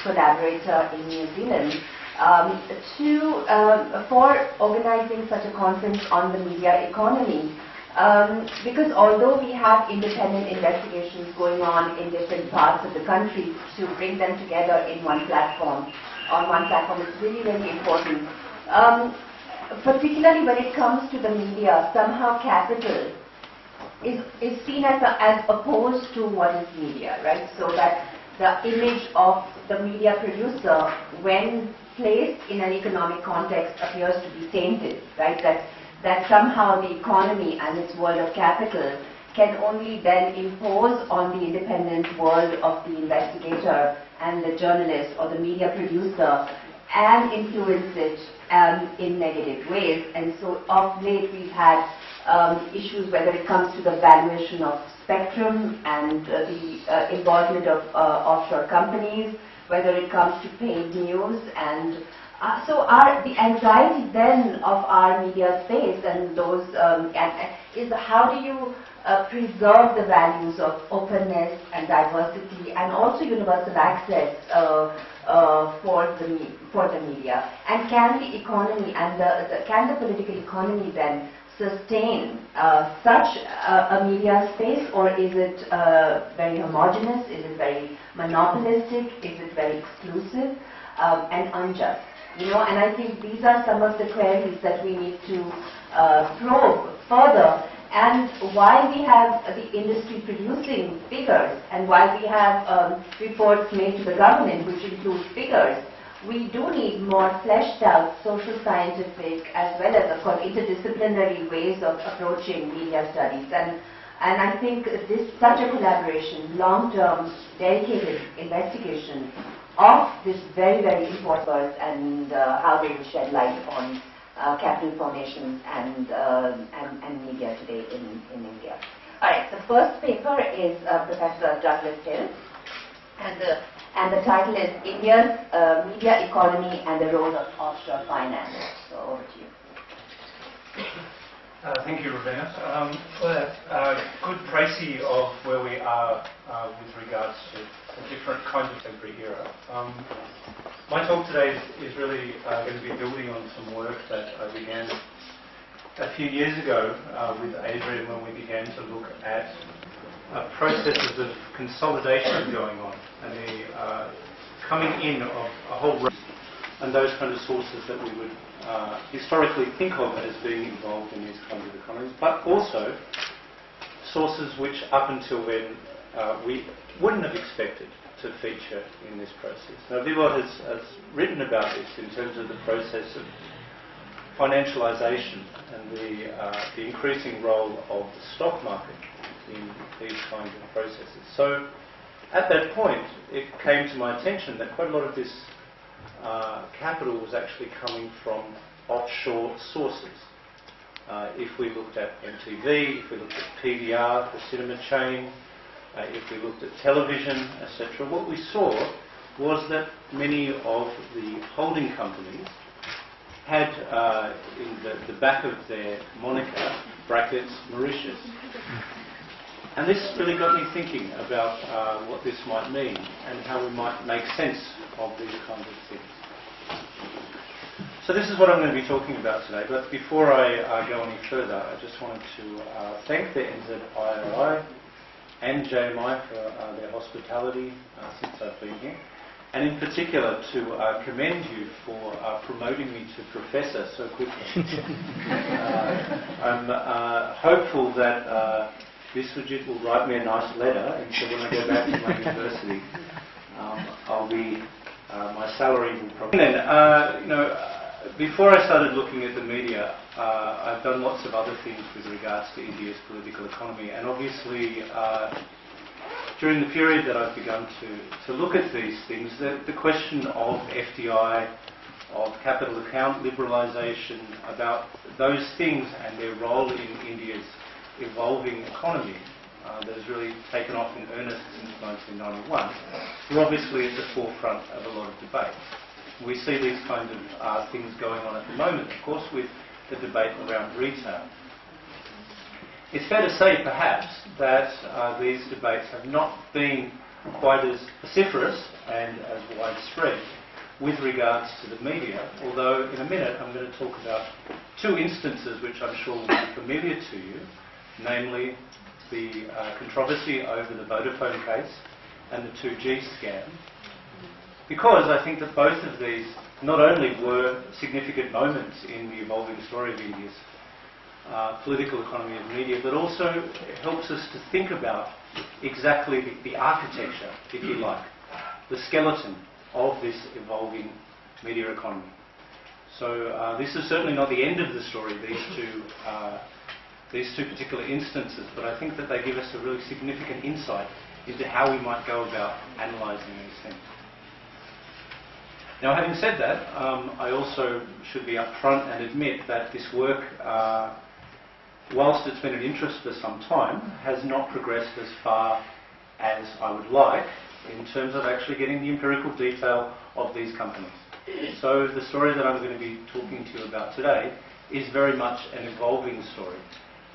collaborator in New Zealand, for organizing such a conference on the media economy. Because although we have independent investigations going on in different parts of the country, to bring them together in one platform, is really, really important. Particularly when it comes to the media, somehow capital is seen as opposed to what is media, right? So that the image of the media producer, when placed in an economic context, appears to be tainted, right? That somehow the economy and its world of capital can only then impose on the independent world of the investigator and the journalist or the media producer and influence it in negative ways. And so of late we've had issues, whether it comes to the valuation of spectrum and the involvement of offshore companies, whether it comes to paid news, and so the anxiety then of our media space and those is how do you preserve the values of openness and diversity and also universal access for the media, and can the economy and can the political economy then sustain such a media space, or is it very homogeneous, is it very monopolistic, is it very exclusive and unjust? You know, and I think these are some of the queries that we need to probe further, and why we have the industry producing figures and why we have reports made to the government which include figures. We do need more fleshed out social scientific as well as, of course, interdisciplinary ways of approaching media studies. And I think such a collaboration, long-term, dedicated investigation of this very, very important work and how they will shed light on capital formation and media today in India. All right, the first paper is Professor Douglas Hill, and the title is India's Media Economy and the Role of Offshore Finance. So over to you. Thank you, Ravina. Good précis of where we are with regards to the different kinds of contemporary era. My talk today is really going to be building on some work that I began a few years ago with Adrian, when we began to look at processes of consolidation going on and the coming in of a whole range and those kind of sources that we would historically think of as being involved in these kinds of economies, but also sources which up until then we wouldn't have expected to feature in this process. Now, Vibhor has written about this in terms of the process of financialisation and the increasing role of the stock market in these kinds of processes. So at that point, it came to my attention that quite a lot of this capital was actually coming from offshore sources. If we looked at MTV, if we looked at PVR, the cinema chain, if we looked at television, etc., what we saw was that many of the holding companies had in the back of their moniker brackets Mauritius. And this really got me thinking about what this might mean and how we might make sense of these kinds of things. So this is what I'm going to be talking about today, but before I go any further, I just wanted to thank the NZIRI and JMI for their hospitality since I've been here, and in particular to commend you for promoting me to professor so quickly. I'm hopeful that Viswajit will write me a nice letter, and so when I go back to my university, I'll be my salary will probably. And then, before I started looking at the media, I've done lots of other things with regards to India's political economy, and obviously during the period that I've begun to look at these things, the question of FDI, of capital account liberalisation, about those things and their role in India's evolving economy that has really taken off in earnest since 1991, we're obviously at the forefront of a lot of debate. We see these kinds of things going on at the moment, of course, with the debate around retail. It's fair to say, perhaps, that these debates have not been quite as vociferous and as widespread with regards to the media, although in a minute I'm going to talk about two instances which I'm sure will be familiar to you, namely the controversy over the Vodafone case and the 2G scam, because I think that both of these not only were significant moments in the evolving story of India's political economy of media, but also it helps us to think about exactly the architecture, if you like, the skeleton of this evolving media economy. So this is certainly not the end of the story, these two particular instances, but I think that they give us a really significant insight into how we might go about analysing these things. Now, having said that, I also should be upfront and admit that this work, whilst it's been of interest for some time, has not progressed as far as I would like in terms of actually getting the empirical detail of these companies. So the story that I'm going to be talking to you about today is very much an evolving story.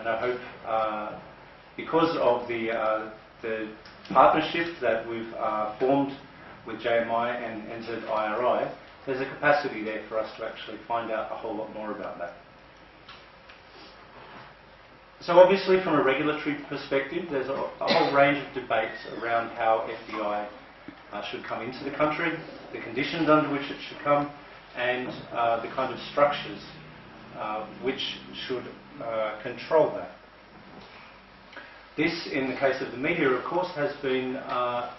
And I hope, because of the partnership that we've formed with JMI and NZIRI, there's a capacity there for us to actually find out a whole lot more about that. So obviously from a regulatory perspective, there's a whole range of debates around how FDI should come into the country, the conditions under which it should come, and the kind of structures which should control that. This, in the case of the media, of course, has been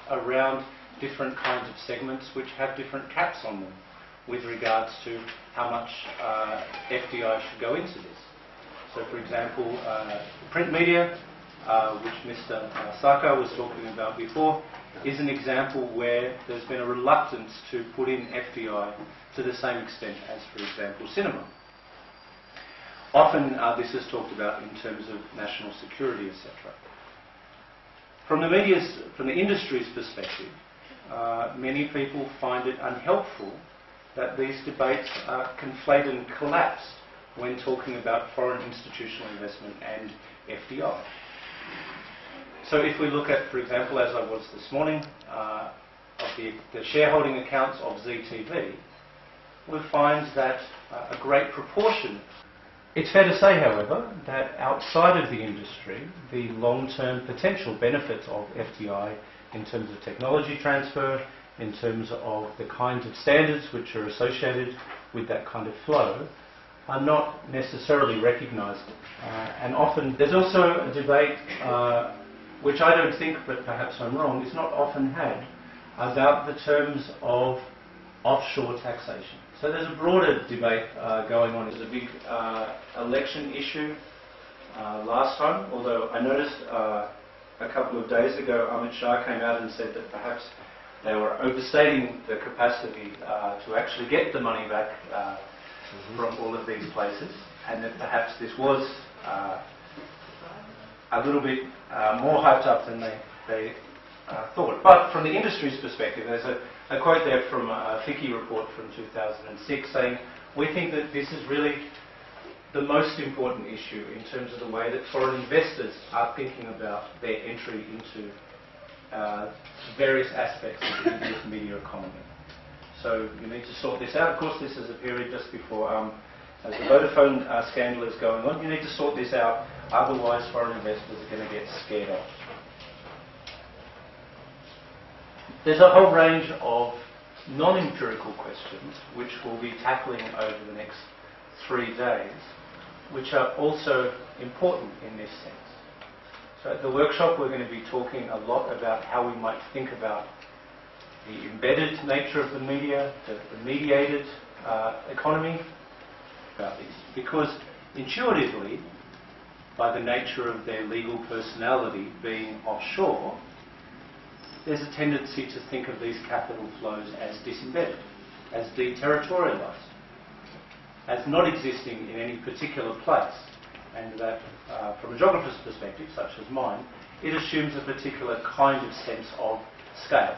around different kinds of segments which have different caps on them with regards to how much FDI should go into this. So, for example, print media, which Mr. Saka was talking about before, is an example where there's been a reluctance to put in FDI to the same extent as, for example, cinema. Often this is talked about in terms of national security, etc. From the industry's perspective, many people find it unhelpful that these debates are conflated and collapsed when talking about foreign institutional investment and FDI. So if we look at, for example, as I was this morning, of the shareholding accounts of ZTV, we find that a great proportion. It's fair to say, however, that outside of the industry, the long-term potential benefits of FDI in terms of technology transfer, in terms of the kinds of standards which are associated with that kind of flow, are not necessarily recognised. And often there's also a debate, which I don't think, but perhaps I'm wrong, is not often had, about the terms of offshore taxation. So there's a broader debate going on. It's a big election issue last time, although I noticed a couple of days ago Amit Shah came out and said that perhaps they were overstating the capacity to actually get the money back from all of these places, and that perhaps this was a little bit more hyped up than they thought. But from the industry's perspective, there's a quote there from a FICCI report from 2006 saying, we think that this is really the most important issue in terms of the way that foreign investors are thinking about their entry into various aspects of India's media economy. So you need to sort this out. Of course, this is a period just before, as the Vodafone scandal is going on, you need to sort this out, otherwise foreign investors are going to get scared off. There's a whole range of non-empirical questions which we'll be tackling over the next 3 days, which are also important in this sense. So at the workshop we're going to be talking a lot about how we might think about the embedded nature of the media, the mediated economy, about these. Because intuitively, by the nature of their legal personality being offshore, there's a tendency to think of these capital flows as disembedded, as deterritorialised, as not existing in any particular place, and that from a geographer's perspective, such as mine, it assumes a particular kind of sense of scale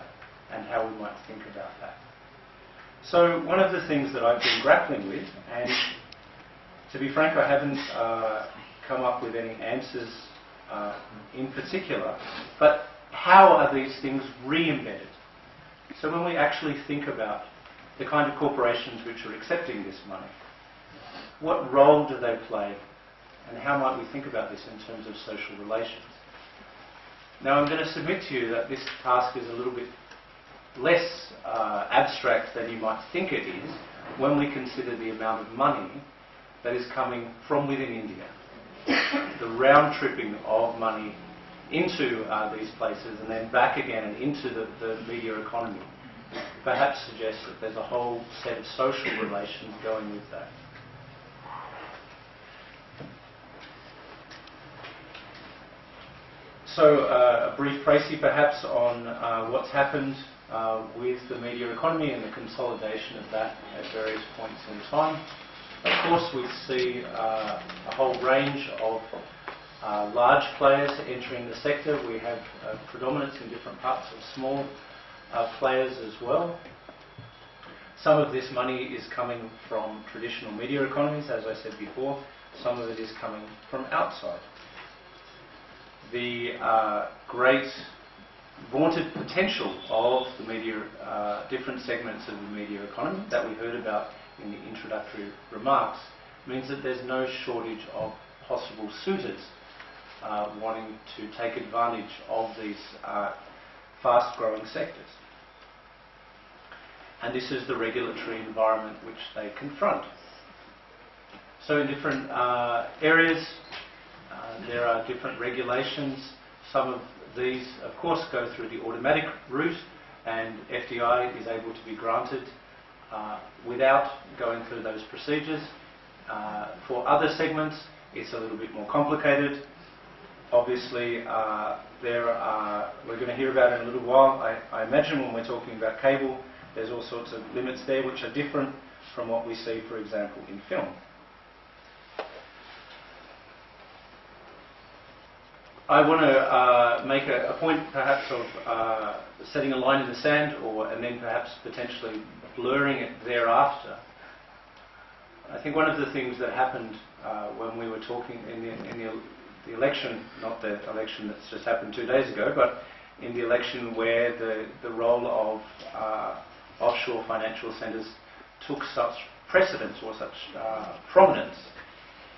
and how we might think about that. So one of the things that I've been grappling with, and to be frank, I haven't come up with any answers in particular, but how are these things re-embedded? So when we actually think about the kind of corporations which are accepting this money, what role do they play, and how might we think about this in terms of social relations? Now I'm going to submit to you that this task is a little bit less abstract than you might think it is when we consider the amount of money that is coming from within India. The round-tripping of money into these places and then back again and into the media economy perhaps suggests that there's a whole set of social relations going with that. So a brief précis perhaps on what's happened with the media economy and the consolidation of that at various points in time. Of course, we see a whole range of large players entering the sector. We have predominance in different parts of small players as well. Some of this money is coming from traditional media economies, as I said before. Some of it is coming from outside. The great vaunted potential of the media, different segments of the media economy that we heard about in the introductory remarks means that there's no shortage of possible suitors wanting to take advantage of these fast-growing sectors. And this is the regulatory environment which they confront. So in different areas, there are different regulations. Some of these, of course, go through the automatic route, and FDI is able to be granted without going through those procedures. For other segments, it's a little bit more complicated. Obviously, we're going to hear about it in a little while. I imagine when we're talking about cable, there's all sorts of limits there which are different from what we see, for example, in film. I want to make a point perhaps of setting a line in the sand and then perhaps potentially blurring it thereafter. I think one of the things that happened when we were talking in the election, not the election that's just happened 2 days ago, but in the election where the role of offshore financial centres took such precedence or such prominence,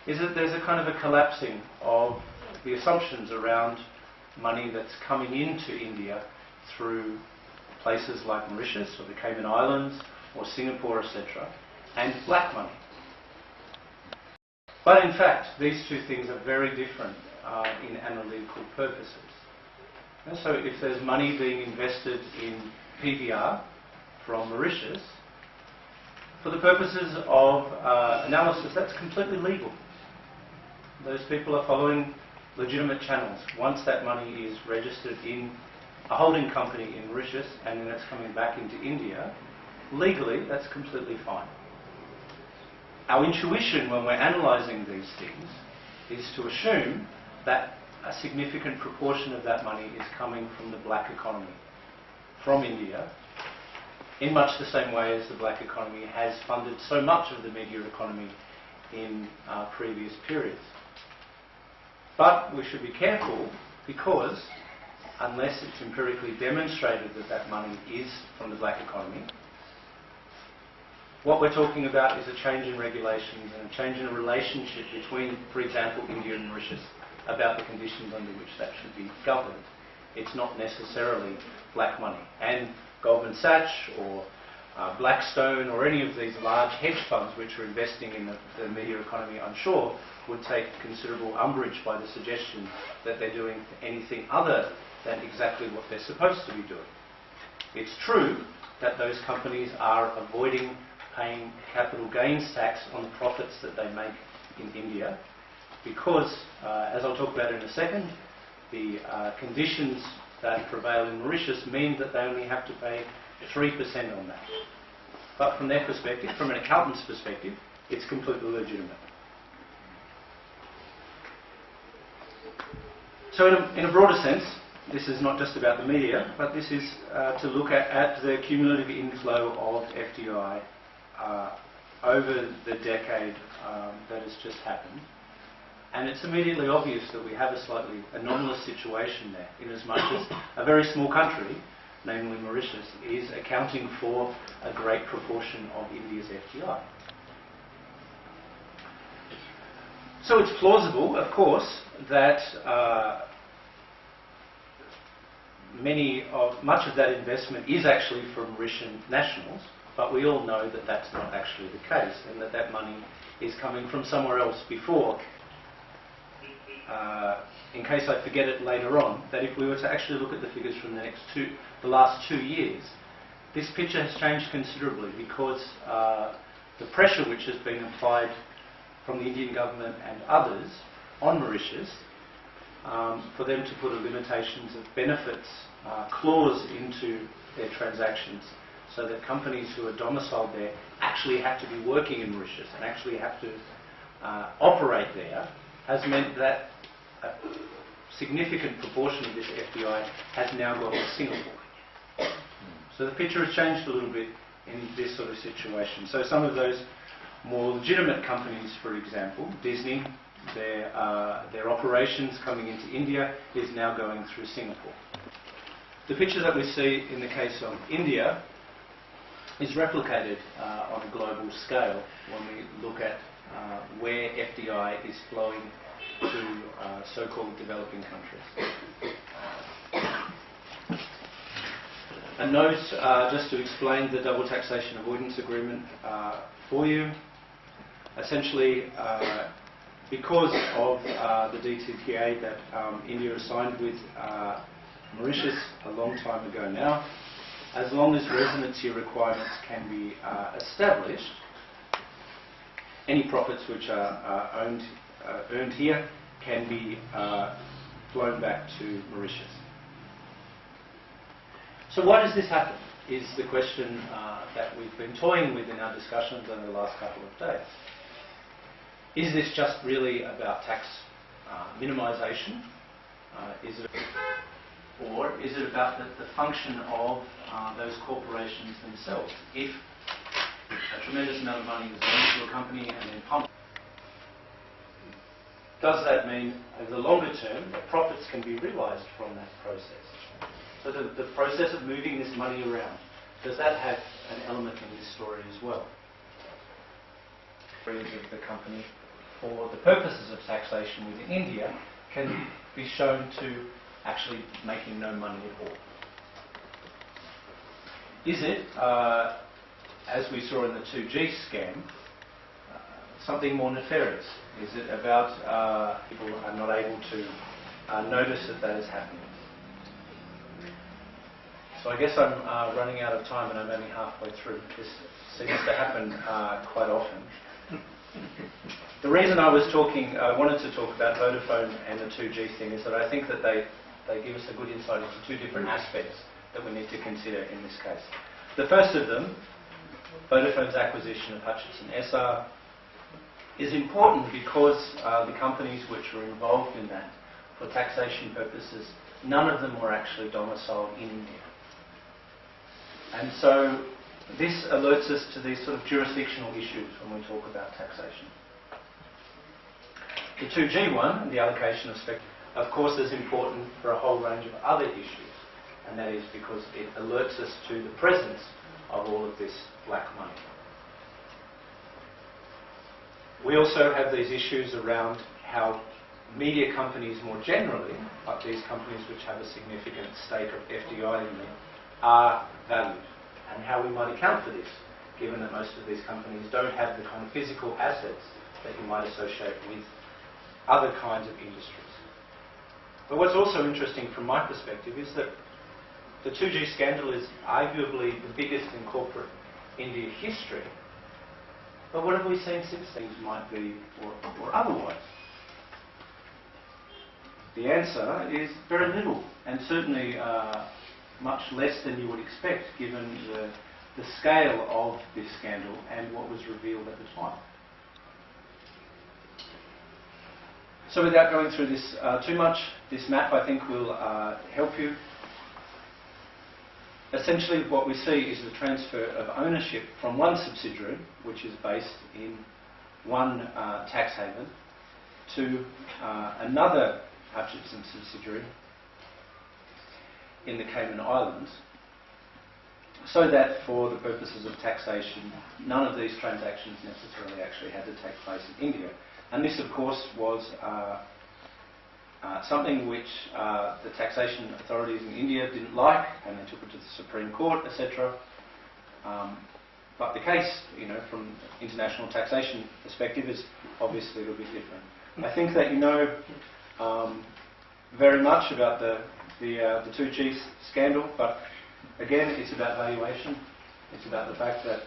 is that there's a kind of a collapsing of the assumptions around money that's coming into India through places like Mauritius or the Cayman Islands or Singapore, etc., and black money. But in fact, these two things are very different in analytical purposes. And so if there's money being invested in PVR from Mauritius, for the purposes of analysis, that's completely legal. Those people are following legitimate channels. Once that money is registered in a holding company in Mauritius and then it's coming back into India, legally that's completely fine. Our intuition when we're analysing these things is to assume that a significant proportion of that money is coming from the black economy, from India, in much the same way as the black economy has funded so much of the media economy in previous periods. But we should be careful because unless it's empirically demonstrated that that money is from the black economy, what we're talking about is a change in regulations and a change in a relationship between, for example, India and Mauritius about the conditions under which that should be governed. It's not necessarily black money. And Goldman Sachs or Blackstone or any of these large hedge funds which are investing in the media economy, I'm sure, would take considerable umbrage by the suggestion that they're doing anything other than exactly what they're supposed to be doing. It's true that those companies are avoiding paying capital gains tax on the profits that they make in India because, as I'll talk about in a second, the conditions that prevail in Mauritius mean that they only have to pay 3% on that. But from their perspective, from an accountant's perspective, it's completely legitimate. So in a broader sense, this is not just about the media, but this is to look at the cumulative inflow of FDI over the decade that has just happened, And it's immediately obvious that we have a slightly anomalous situation there, in as much as a very small country, namely Mauritius, is accounting for a great proportion of India's FDI. So it's plausible, of course, that much of that investment is actually from Mauritian nationals, but we all know that that's not actually the case, and that that money is coming from somewhere else before. In case I forget it later on, that if we were to actually look at the figures from the last 2 years, this picture has changed considerably, because the pressure which has been applied from the Indian government and others on Mauritius for them to put a limitations of benefits clause into their transactions, so that companies who are domiciled there actually have to be working in Mauritius and actually have to operate there, has meant that a significant proportion of this FDI has now gone to Singapore. So the picture has changed a little bit in this sort of situation. So some of those more legitimate companies, for example, Disney, their operations coming into India is now going through Singapore. The picture that we see in the case of India is replicated on a global scale when we look at where FDI is flowing to so-called developing countries. A note just to explain the double taxation avoidance agreement for you. Essentially, because of the DTTA that India has signed with Mauritius a long time ago now, as long as residency requirements can be established, any profits which are earned here can be flown back to Mauritius. So why does this happen, is the question that we've been toying with in our discussions over the last couple of days. Is this just really about tax minimisation? Or is it about the function of those corporations themselves? If a tremendous amount of money is going to a company and then pumped, does that mean over the longer term that profits can be realised from that process? So the process of moving this money around, does that have an element in this story as well? Of the company for the purposes of taxation within India can be shown to actually making no money at all. Is it, as we saw in the 2G scam, something more nefarious? Is it about people are not able to notice that that is happening? So I guess I'm running out of time and I'm only halfway through. This seems to happen quite often. The reason I wanted to talk about Vodafone and the 2G thing is that I think that they give us a good insight into two different aspects that we need to consider in this case. The first of them, Vodafone's acquisition of Hutchison SR, is important because the companies which were involved in that, for taxation purposes, none of them were actually domiciled in India. And so this alerts us to these sort of jurisdictional issues when we talk about taxation. The 2G one, the allocation of spectrum, of course is important for a whole range of other issues, and that is because it alerts us to the presence of all of this black money. We also have these issues around how media companies more generally, like these companies which have a significant stake of FDI in them, are valued, and how we might account for this, given that most of these companies don't have the kind of physical assets that you might associate with other kinds of industries. But what's also interesting from my perspective is that the 2G scandal is arguably the biggest in corporate India history. But what have we seen since things might be or otherwise? The answer is very little, and certainly much less than you would expect given the scale of this scandal and what was revealed at the time. So without going through this too much, this map I think will help you. Essentially what we see is the transfer of ownership from one subsidiary, which is based in one tax haven, to another Hutchinson subsidiary in the Cayman Islands, so that for the purposes of taxation, none of these transactions necessarily actually had to take place in India. And this, of course, was something which the taxation authorities in India didn't like, and they took it to the Supreme Court, etc. But the case, you know, from international taxation perspective, is obviously a little bit different. I think that you know very much about the 2G scandal, but again, it's about valuation. It's about the fact that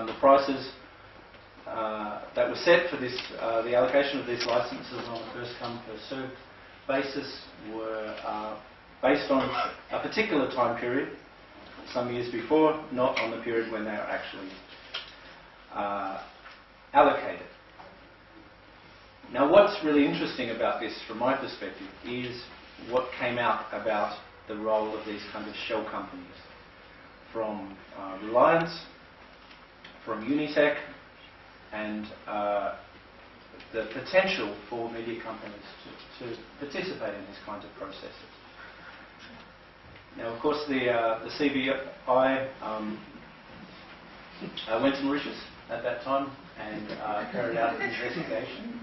the prices that were set for this, the allocation of these licences on a first come, first served basis were based on a particular time period, some years before, not on the period when they are actually allocated. Now, what's really interesting about this, from my perspective, is what came out about the role of these kind of shell companies, from Reliance, from Unitec, and the potential for media companies to participate in these kinds of processes. Now, of course, the CBI went to Mauritius at that time and carried out an investigation.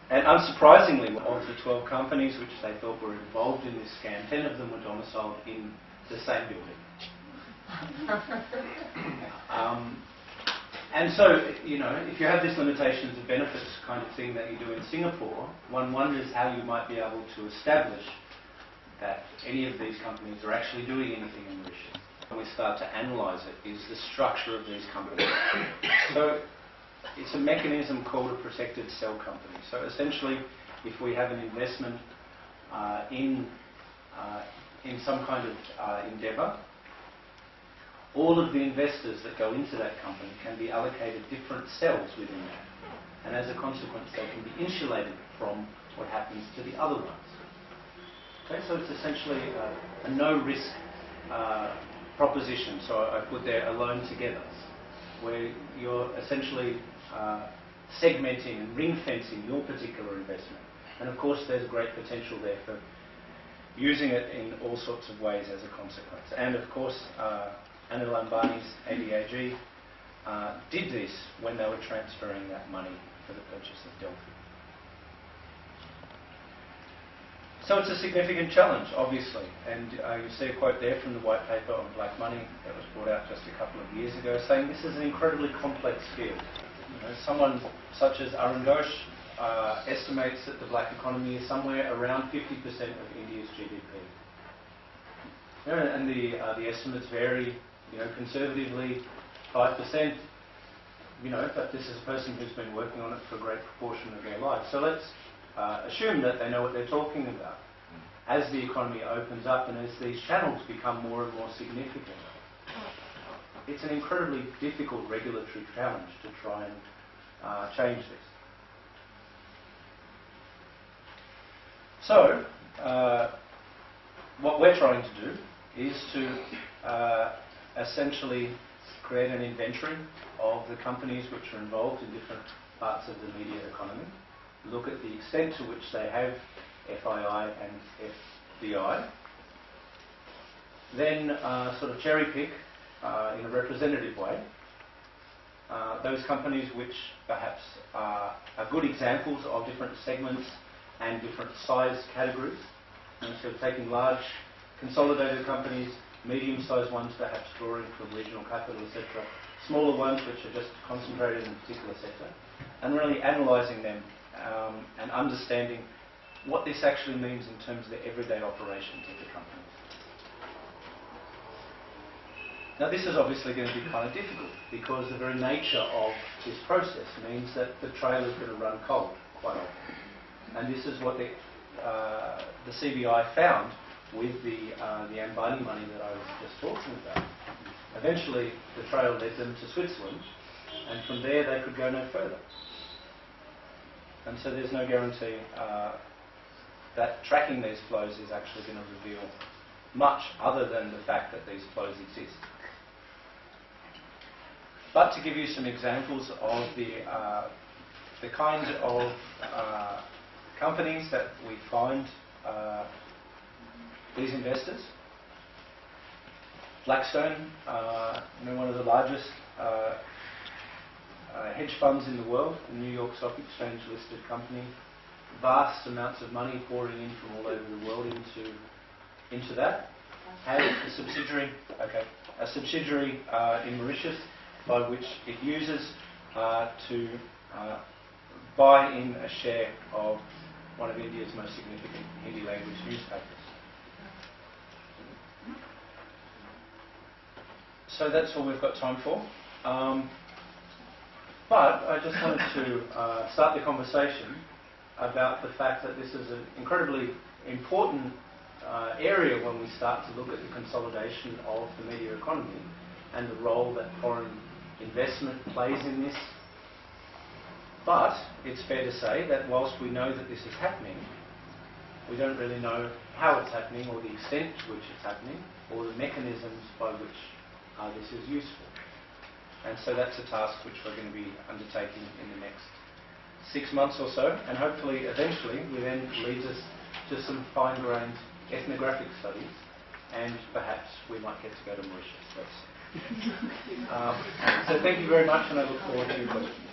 And unsurprisingly, of the 12 companies which they thought were involved in this scam, 10 of them were domiciled in the same building. And so, you know, if you have this limitations of benefits kind of thing that you do in Singapore, one wonders how you might be able to establish that any of these companies are actually doing anything in Mauritius. When we start to analyse it, is the structure of these companies. So it's a mechanism called a protected cell company. So essentially, if we have an investment in some kind of endeavour, all of the investors that go into that company can be allocated different cells within that. And as a consequence, they can be insulated from what happens to the other ones. Okay, so it's essentially a no-risk proposition. So I put there alone together, where you're essentially segmenting and ring-fencing your particular investment. And of course, there's great potential there for using it in all sorts of ways as a consequence. And of course, Anil Ambani's ADAG did this when they were transferring that money for the purchase of Delphi. So it's a significant challenge, obviously, and you see a quote there from the white paper on black money that was brought out just a couple of years ago, saying this is an incredibly complex field. You know, someone such as Arun Ghosh estimates that the black economy is somewhere around 50% of India's GDP. You know, and the estimates vary. You know, conservatively 5%. You know, but this is a person who's been working on it for a great proportion of their life. So let's assume that they know what they're talking about. As the economy opens up and as these channels become more and more significant, it's an incredibly difficult regulatory challenge to try and change this. So, what we're trying to do is to essentially create an inventory of the companies which are involved in different parts of the media economy, look at the extent to which they have FII and FBI, then sort of cherry pick in a representative way those companies which perhaps are good examples of different segments and different size categories. And so taking large consolidated companies, medium-sized ones perhaps drawing from regional capital, etc., smaller ones which are just concentrated in a particular sector, and really analysing them and understanding what this actually means in terms of the everyday operations of the companies. Now this is obviously going to be kind of difficult because the very nature of this process means that the trail is going to run cold quite often. And this is what the CBI found with the Ambani money that I was just talking about. Eventually, the trail led them to Switzerland, and from there they could go no further. And so there's no guarantee that tracking these flows is actually going to reveal much other than the fact that these flows exist. But to give you some examples of the kind of companies that we find these investors. Blackstone, one of the largest hedge funds in the world, a New York Stock Exchange listed company, vast amounts of money pouring in from all over the world into that. Has a subsidiary in Mauritius by which it uses to buy in a share of one of India's most significant Hindi language newspapers. So that's all we've got time for. But I just wanted to start the conversation about the fact that this is an incredibly important area when we start to look at the consolidation of the media economy and the role that foreign investment plays in this. But it's fair to say that whilst we know that this is happening, we don't really know how it's happening or the extent to which it's happening or the mechanisms by which this is useful. And so that's a task which we're going to be undertaking in the next 6 months or so, and hopefully eventually we then leads us to some fine-grained ethnographic studies, and perhaps we might get to go to Mauritius. So thank you very much, and I look forward to your questions.